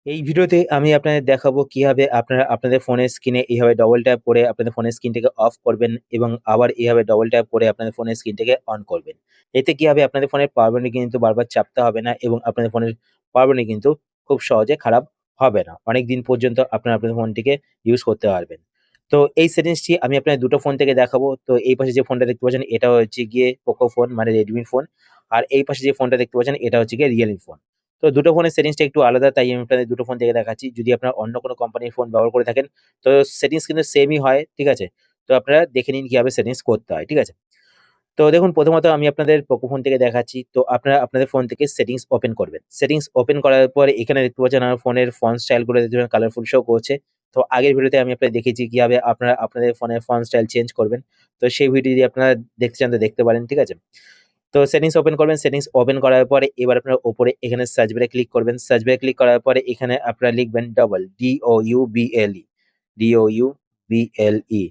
এই ভিডিওতে আমি আপনাদের দেখাবো কিভাবে আপনারা আপনাদের ফোনের স্ক্রিনে এইভাবে ডবল ট্যাপ করে আপনাদের ফোনের স্ক্রিনটাকে অফ করবেন এবং আবার এইভাবে ডবল ট্যাপ করে আপনাদের ফোনের স্ক্রিনটাকে অন করবেন। এতে কি হবে, আপনাদের ফোনের পাওয়ার বাটনে কিন্তু বারবার চাপতে হবে না এবং আপনাদের ফোনের পাওয়ার বাটনে কিন্তু খুব সহজে খারাপ হবে না। অনেক দিন পর্যন্ত আপনারা আপনাদের ফোনটিকে ইউজ করতে পারবেন। তো এই সেটিংসটি আমি আপনাদের দুটো ফোন থেকে দেখাবো। তো এই পাশে যে ফোনটা দেখতে পাচ্ছেন এটা হচ্ছে গিয়ে পোকো ফোন, মানে রেডমির ফোন। আর এই পাশে যে ফোনটা দেখতে পাচ্ছেন এটা হচ্ছে গিয়ে রিয়েলমি ফোন। তো দুটো ফোনের সেটিংসটা একটু আলাদা, তাই আমি আপনাদের দুটো ফোন থেকে দেখাচ্ছি। যদি আপনারা অন্য কোনো কোম্পানির ফোন ব্যবহার করে থাকেন তো সেটিংস কিন্তু সেমই হয়, ঠিক আছে? তো আপনারা দেখে নিন কিভাবে সেটিংস করতে হয়, ঠিক আছে? তো দেখুন, প্রথমত আমি আপনাদের পোকো ফোন থেকে দেখাচ্ছি। তো আপনারা আপনাদের ফোন থেকে সেটিংস ওপেন করবেন। সেটিংস ওপেন করার পরে এখানে দেখতে পাচ্ছেন আমার ফোনের ফন্ট স্টাইল গুলো দেখতে পাচ্ছেন কালারফুল শো করছে। তো আগের ভিডিওতে আমি আপনাদের দেখিয়েছি কিভাবে আপনারা আপনাদের ফোনের ফন্ট স্টাইল চেঞ্জ করবেন। তো সেই ভিডিও যদি আপনারা দেখতে চান তো দেখতে পারেন, ঠিক আছে? তো সেটিংস ওপেন করবেন। সেটিংস ওপেন করার পরে এবার আপনারা উপরে এখানে সার্চ বারে ক্লিক করবেন। সার্চ বারে ক্লিক করার পরে এখানে আপনারা লিখবেন ডবল, DOUBLE, DOUBLE।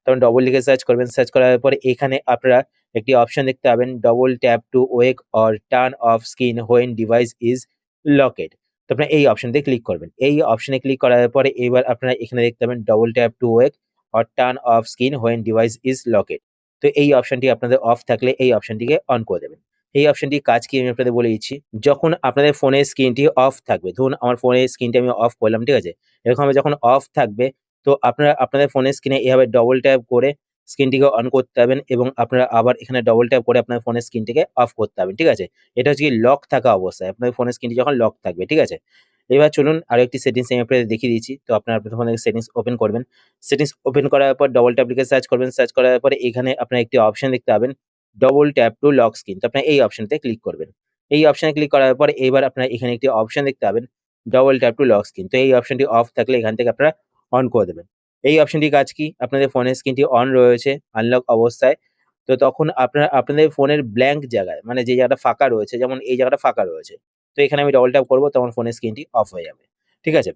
তখন ডবল লিখে সার্চ করবেন। সার্চ করার পরে এখানে আপনারা একটি অপশন দেখতে পাবেন, double tap two ওয়েক or turn off screen when device is লকেড। তো আপনারা এই অপশনতে ক্লিক করবেন। এই অপশনে ক্লিক করার পরে এবার আপনারা এখানে দেখতে পাবেন double tap two ওয়েক or turn off screen when device is লকেড। তো এই অপশনটি আপনাদের অফ থাকলে এই অপশনটিকে অন করে দেবেন। এই অপশনটির কাজ কি আমি আপনাদের বলে দিচ্ছি। যখন আপনাদের ফোনের স্ক্রিনটি অফ থাকবে, ধরুন আমার ফোনের স্ক্রিনটি আমি অফ করলাম, ঠিক আছে? এরকম ভাবে যখন অফ থাকবে তো আপনারা আপনাদের ফোনের স্ক্রিনে এভাবে ডবল ট্যাপ করে স্ক্রিনটিকে অন করতে হবেন এবং আপনারা আবার এখানে ডবল ট্যাপ করে আপনার ফোনের স্ক্রিনটিকে অফ করতে হবেন, ঠিক আছে? এটা হচ্ছে কি লক থাকা অবস্থায়, আপনার ফোনের স্ক্রিনটি যখন লক থাকবে, ঠিক আছে? এবার চলুন আরো একটি সেটিংস আমি আপনাদের দেখিয়ে দিচ্ছি। তো আপনারা আপনাদের ফোনে সেটিংস ওপেন করবেন। সেটিংস ওপেন করার পর ডবল ট্যাপ লিখে সার্চ করবেন। সার্চ করার পরে এখানে আপনারা একটি অপশন দেখতে পাবেন, double tap two lock screen. তো আপনারা এই অপশনতে ক্লিক করবেন। এই অপশনে ক্লিক করার পর এবার আপনারা এখানে একটি অপশন দেখতে পাবেন, double tap two lock screen. তো এই অপশনটি অফ থাকলে এখান থেকে আপনারা অন করে দেবেন। এই অপশনটির কাজ কি? আপনাদের ফোনের স্ক্রিনটি অন রয়েছে আনলক অবস্থায়। তো তখন আপনারা আপনাদের ফোনের ব্ল্যাংক জায়গায়, মানে যে জায়গাটা ফাঁকা রয়েছে, যেমন এই জায়গাটা ফাঁকা রয়েছে। তো এখানে আমি ডবল ট্যাপ করব, তখন ফোনের স্ক্রিনটি অফ হয়ে যাবে। ঠিক আছে?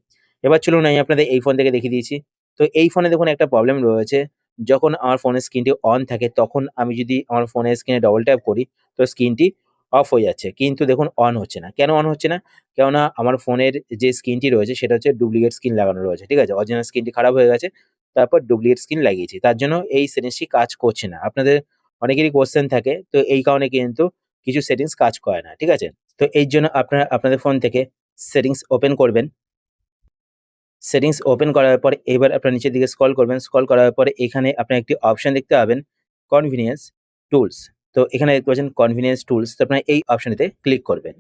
এবার চলুন আমি আপনাদের এই ফোন থেকে দেখিয়ে দিয়েছি। তো এই ফোনে দেখুন একটা প্রবলেম রয়েছে। যখন আমার ফোনের স্ক্রিনটি অন থাকে তখন আমি যদি আমার ফোনের স্ক্রিনে ডবল ট্যাপ করি তো স্ক্রিনটি অফ হয়ে যাচ্ছে। কিন্তু দেখুন অন হচ্ছে না। কেন অন হচ্ছে না? কেননা আমার ফোনের যে স্ক্রিনটি রয়েছে সেটা হচ্ছে ডুপ্লিকেট স্ক্রিন লাগানো রয়েছে। ঠিক আছে? অরিজিনাল স্ক্রিনটি খারাপ হয়ে গেছে। তারপর ডুপ্লিকেট স্ক্রিন লাগিয়েছি। তার জন্য এই সেটিংসটি কাজ করছে না। আপনাদের অনেকেরই কোয়েশ্চেন থাকে। তো এই কারণে কিন্তু কিছু সেটিংস কাজ করে না। ঠিক আছে? তো এই জন্য আপনারা আপনাদের ফোন থেকে সেটিংস ওপেন করবেন। সেটিংস ওপেন করার পর এবার আপনারা নিচের দিকে স্ক্রল করবেন। স্ক্রল করার পরে এখানে আপনারা একটি অপশন দেখতে পাবেন, কনভিনিয়েন্স টুলস। তো এখানে দেখতে পাচ্ছেন কনভিনিয়েন্স টুলস। তো আপনারা এই অপশনেতে ক্লিক করবেন।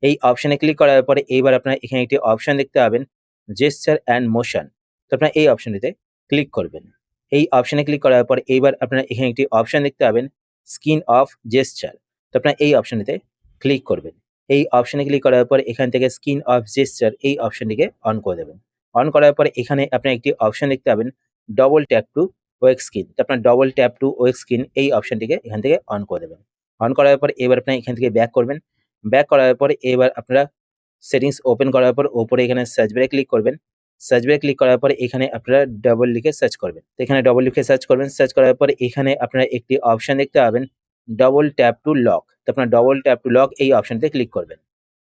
এই অপশনে ক্লিক করার পরে এইবার আপনারা এখানে একটি অপশন দেখতে পাবেন, জেস্চার অ্যান্ড মোশন। তো আপনারা এই অপশনটিতে ক্লিক করবেন। এই অপশনে ক্লিক করার পর এইবার আপনারা এখানে একটি অপশন দেখতে পাবেন, স্ক্রিন অফ জেস্চার। তো আপনারা এই অপশনটিতে ক্লিক করবেন। এই অপশনে ক্লিক করার পর এখান থেকে স্ক্রিন অফ জেস্চার এই অপশনটিকে অন করে দেবেন। অন করার পরে এখানে আপনারা একটি অপশন দেখতে পাবেন, ডবল ট্যাপ টু ওয়েক স্ক্রিন। তো আপনার ডবল ট্যাপ টু ওয়েক স্ক্রিন এই অপশনটিকে এখান থেকে অন করে দেবেন। অন করার পর এবার আপনারা এখান থেকে ব্যাক করবেন। ব্যাক করার পরে এবার আপনারা সেটিংস ওপেন করার পর উপরে এখানে সার্চ বারে ক্লিক করবেন। সার্চ বারে ক্লিক করার পরে এখানে আপনারা ডবল লিখে সার্চ করবেন। তো এখানে ডবল লিখে সার্চ করবেন। সার্চ করার পরে এখানে আপনারা একটি অপশন দেখতে পাবেন, ডবল ট্যাপ টু লক। তো আপনারা ডবল ট্যাপ টু লক এই অপশনটিতে ক্লিক করবেন।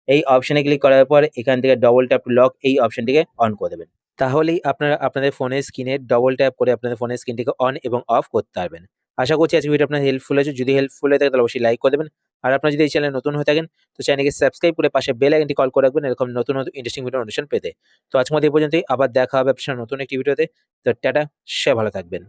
এই অপশনে ক্লিক করার পর এখান থেকে ডবল ট্যাপ টু লক এই অপশনটিকে অন করে দেবেন। তাহলেই আপনারা আপনাদের ফোনের স্ক্রিনে ডবল ট্যাপ করে আপনাদের ফোনের স্ক্রিনটিকে অন এবং অফ করতে পারবেন। আশা করছি আজকের ভিডিও আপনার হেল্পফুল হয়েছে। যদি হেল্পফুল হয়ে থাকে তাহলে অবশ্যই লাইক করে দেবেন। আর আপনারা যদি এই চ্যানেলে নতুন হয়ে থাকেন তো চ্যানেলকে সাবস্ক্রাইব করে পাশে বেল আইকনটি কল করে রাখবেন এরকম নতুন নতুন ইন্টারেস্টিং ভিডিও নোটিফিকেশন পেতে। তো আজকের মতো এই পর্যন্তই। আবার দেখা হবে আপনার সাথে নতুন একটি ভিডিওতে। তো টাটা, সবাই ভালো থাকবেন।